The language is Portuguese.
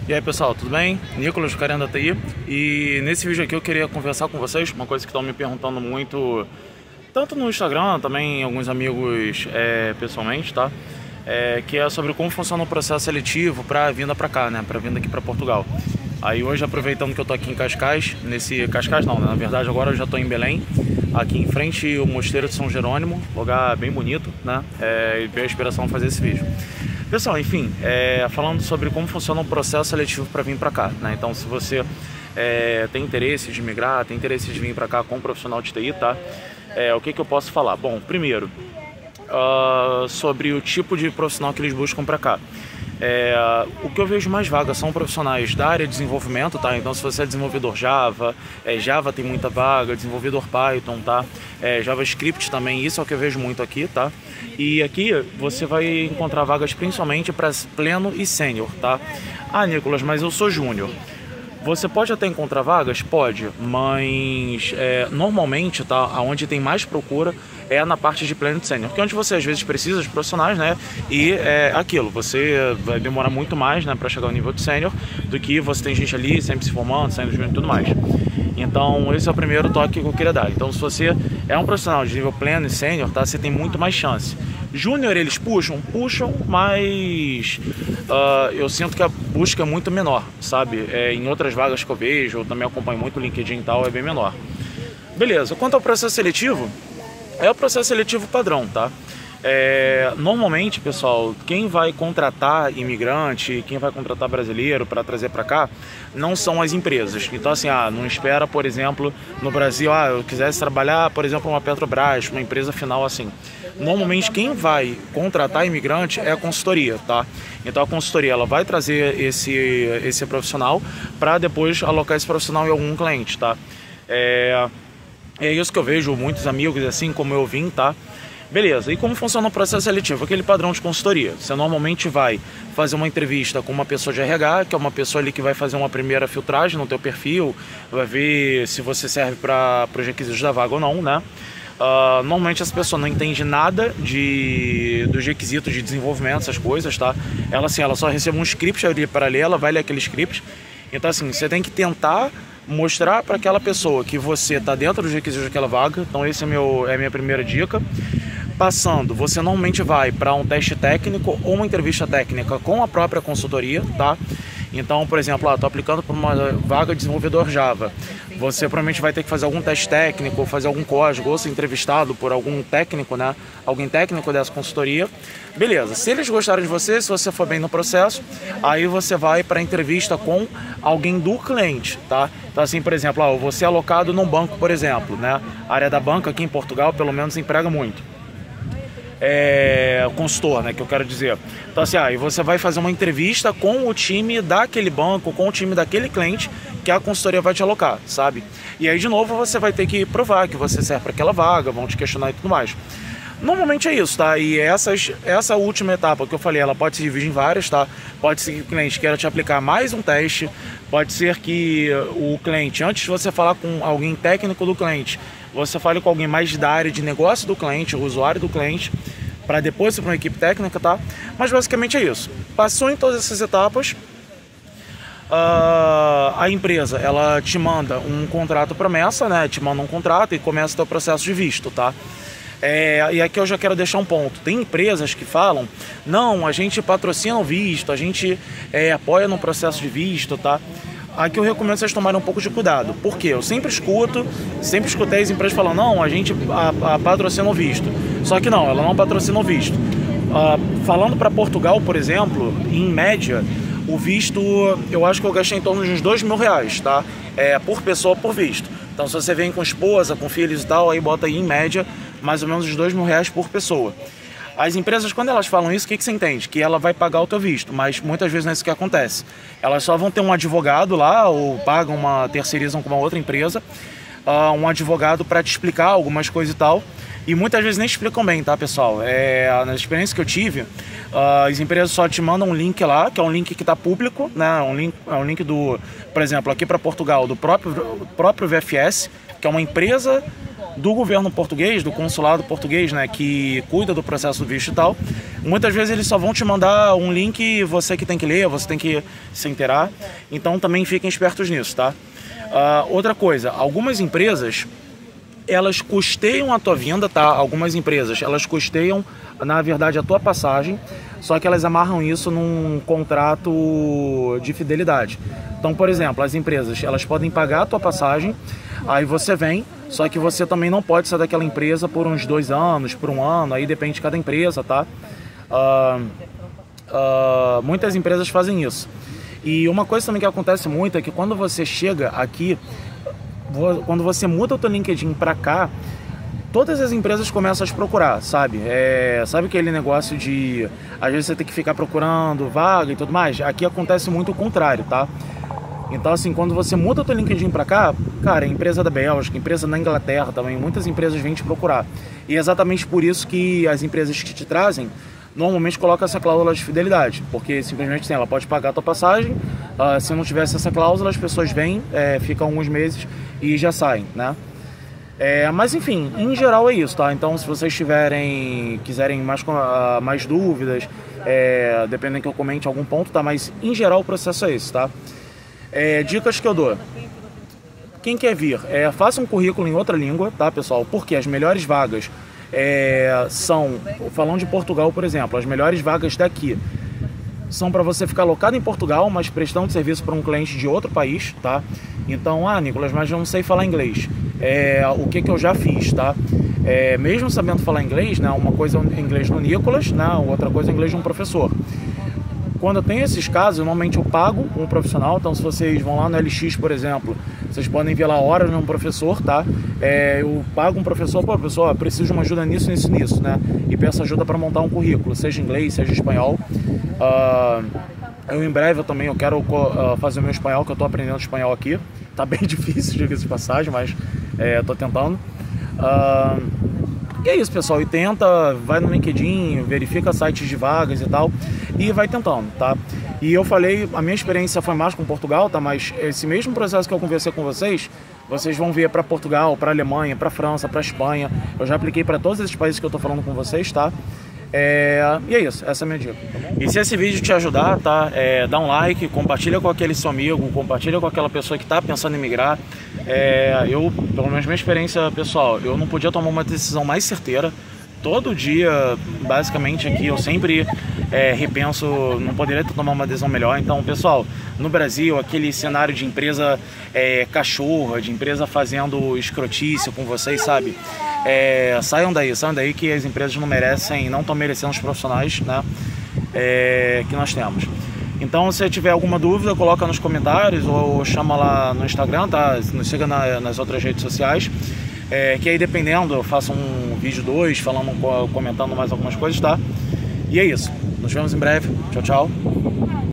E aí pessoal, tudo bem? Nicolas, do Carinha da TI. E nesse vídeo aqui eu queria conversar com vocês uma coisa que estão me perguntando muito, tanto no Instagram, também alguns amigos pessoalmente, tá? Que é sobre como funciona o processo seletivo para vinda para cá, né? Para vinda aqui para Portugal. Aí hoje, aproveitando que eu tô aqui em Cascais, Cascais não, né? Na verdade agora eu já tô em Belém, aqui em frente ao Mosteiro de São Jerônimo, lugar bem bonito, né? E veio a inspiração de fazer esse vídeo. Pessoal, enfim, falando sobre como funciona o processo seletivo para vir para cá, né? Então, se você tem interesse de migrar, tem interesse de vir para cá como profissional de TI, tá? O que eu posso falar? Bom, primeiro, sobre o tipo de profissional que eles buscam para cá. O que eu vejo mais vagas são profissionais da área de desenvolvimento, tá? Então, se você é desenvolvedor Java, Java tem muita vaga, desenvolvedor Python, tá? JavaScript também, isso é o que eu vejo muito aqui, tá? E aqui você vai encontrar vagas principalmente para pleno e sênior, tá? Ah, Nicolas, mas eu sou júnior. Você pode até encontrar vagas? Pode, mas normalmente, tá, onde tem mais procura é na parte de pleno e sênior, que é onde você às vezes precisa de profissionais, né? E aquilo, você vai demorar muito mais, né, para chegar ao nível de sênior do que você tem gente ali sempre se formando, saindo junto e tudo mais. Então esse é o primeiro toque que eu queria dar. Então se você é um profissional de nível pleno e sênior, tá, você tem muito mais chance. Júnior eles puxam, mas eu sinto que a busca é muito menor, sabe? Em outras vagas que eu vejo, eu também acompanho muito o LinkedIn e tal, é bem menor. Beleza, quanto ao processo seletivo, é o processo seletivo padrão, tá? Normalmente, pessoal, quem vai contratar imigrante, quem vai contratar brasileiro para trazer para cá, não são as empresas. Então, assim, não espera, por exemplo, no Brasil, eu quisesse trabalhar, por exemplo, uma Petrobras, uma empresa final assim. Normalmente, quem vai contratar imigrante é a consultoria, tá? Então, a consultoria, ela vai trazer esse profissional para depois alocar esse profissional em algum cliente, tá? É isso que eu vejo muitos amigos, assim como eu vim, tá? Beleza, e como funciona o processo seletivo? Aquele padrão de consultoria. Você normalmente vai fazer uma entrevista com uma pessoa de RH, que é uma pessoa ali que vai fazer uma primeira filtragem no teu perfil, vai ver se você serve para os requisitos da vaga ou não, né? Normalmente essa pessoa não entende nada dos requisitos de desenvolvimento, essas coisas, tá? Ela só recebe um script ali para ler, ela vai ler aquele script. Então assim, você tem que tentar mostrar para aquela pessoa que você está dentro dos requisitos daquela vaga. Então esse é a minha primeira dica. Passando, você normalmente vai para um teste técnico ou uma entrevista técnica com a própria consultoria, tá? Então, por exemplo, estou aplicando para uma vaga de desenvolvedor Java. Você provavelmente vai ter que fazer algum teste técnico, ou fazer algum código, ou ser entrevistado por algum técnico, né? Alguém técnico dessa consultoria. Beleza, se eles gostarem de você, se você for bem no processo, aí você vai para a entrevista com alguém do cliente, tá? Então, assim, por exemplo, eu vou ser alocado num banco, por exemplo, né? A área da banca aqui em Portugal, pelo menos, emprega muito. Consultor, né, que eu quero dizer. Então assim, aí você vai fazer uma entrevista com o time daquele banco, com o time daquele cliente que a consultoria vai te alocar, sabe? E aí de novo você vai ter que provar que você serve para aquela vaga, vão te questionar e tudo mais. Normalmente é isso, tá? E essa última etapa que eu falei, ela pode se dividir em várias, tá? Pode ser que o cliente queira te aplicar mais um teste, pode ser que o cliente, antes de você falar com alguém técnico do cliente, você fale com alguém mais da área de negócio do cliente, o usuário do cliente, para depois ir para uma equipe técnica, tá? Mas basicamente é isso. Passou em todas essas etapas, a empresa, ela te manda um contrato promessa, né? Te manda um contrato e começa o teu processo de visto, tá? E aqui eu já quero deixar um ponto. Tem empresas que falam, não, a gente patrocina o visto, a gente apoia no processo de visto, tá? Aqui eu recomendo vocês tomarem um pouco de cuidado. Por quê? Eu sempre escutei as empresas falando, não, a gente patrocina o visto. Só que não, ela não patrocina o visto. Falando para Portugal, por exemplo, em média, o visto, eu acho que eu gastei em torno de uns R$2.000, tá? Por pessoa, por visto. Então se você vem com esposa, com filhos e tal, aí bota aí em média mais ou menos uns R$2.000 por pessoa. As empresas, quando elas falam isso, o que você entende? Que ela vai pagar o teu visto, mas muitas vezes não é isso que acontece. Elas só vão ter um advogado lá, ou terceirizam com uma outra empresa, um advogado para te explicar algumas coisas e tal, e muitas vezes nem explicam bem, tá, pessoal? Na experiência que eu tive, as empresas só te mandam um link lá, que é um link que está público, né? Um link do, por exemplo, aqui para Portugal, do próprio VFS, que é uma empresa do governo português, do consulado português, né, que cuida do processo do visto e tal. Muitas vezes eles só vão te mandar um link, você que tem que ler, você tem que se inteirar. Então também fiquem espertos nisso, tá? Outra coisa, algumas empresas, elas custeiam a tua vinda, tá? Algumas empresas, elas custeiam, na verdade, a tua passagem, só que elas amarram isso num contrato de fidelidade. Então, por exemplo, as empresas, elas podem pagar a tua passagem, aí você vem, só que você também não pode sair daquela empresa por uns 2 anos, por 1 ano, aí depende de cada empresa, tá? Muitas empresas fazem isso. E uma coisa também que acontece muito é que quando você chega aqui, quando você muda o teu LinkedIn pra cá, todas as empresas começam a te procurar, sabe? Sabe aquele negócio de, às vezes você tem que ficar procurando vaga e tudo mais? Aqui acontece muito o contrário, tá? Então, assim, quando você muda o teu LinkedIn pra cá, cara, empresa da Bélgica, empresa na Inglaterra também, muitas empresas vêm te procurar. E é exatamente por isso que as empresas que te trazem, normalmente colocam essa cláusula de fidelidade, porque simplesmente assim, ela pode pagar a tua passagem, se não tivesse essa cláusula, as pessoas vêm, ficam alguns meses e já saem, né? Mas enfim, em geral é isso, tá? Então se vocês quiserem mais dúvidas, dependendo que eu comente algum ponto, tá? Mas em geral o processo é esse, tá? Dicas que eu dou. Quem quer vir, faça um currículo em outra língua, tá, pessoal? Porque as melhores vagas são, falando de Portugal, por exemplo, as melhores vagas daqui são para você ficar alocado em Portugal, mas prestando serviço para um cliente de outro país, tá? Então, Nicolas, mas eu não sei falar inglês. O que eu já fiz, tá? Mesmo sabendo falar inglês, né? Uma coisa é o inglês do Nicolas, né? Outra coisa é o inglês de um professor. Quando eu tenho esses casos, normalmente eu pago um profissional. Então, se vocês vão lá no LX, por exemplo, vocês podem ver lá horas de um professor, tá? Eu pago um professor, professor, preciso de uma ajuda nisso, né? E peço ajuda para montar um currículo, seja em inglês, seja em espanhol. Em breve eu quero fazer o meu espanhol, que eu tô aprendendo espanhol aqui. Tá bem difícil, diga-se de passagem, mas tô tentando. E é isso, pessoal, e vai no LinkedIn, verifica sites de vagas e tal, e vai tentando, tá? E eu falei, a minha experiência foi mais com Portugal, tá? Mas esse mesmo processo que eu conversei com vocês vão ver para Portugal, para Alemanha, para França, para Espanha. Eu já apliquei para todos esses países que eu tô falando com vocês, tá? E é isso, essa é a minha dica, tá bom? E se esse vídeo te ajudar, tá? Dá um like, compartilha com aquele seu amigo, compartilha com aquela pessoa que tá pensando em migrar. Pelo menos minha experiência pessoal, eu não podia tomar uma decisão mais certeira. Todo dia, basicamente aqui, eu sempre repenso, não poderia tomar uma decisão melhor. Então, pessoal, no Brasil, aquele cenário de empresa cachorra, de empresa fazendo escrotício com vocês, sabe? Saiam daí que as empresas não estão merecendo os profissionais, né, que nós temos. Então, se tiver alguma dúvida, coloca nos comentários ou chama lá no Instagram, tá? Nos siga nas outras redes sociais. Que aí, dependendo, eu faço um vídeo 2 comentando mais algumas coisas, tá? E é isso. Nos vemos em breve. Tchau, tchau.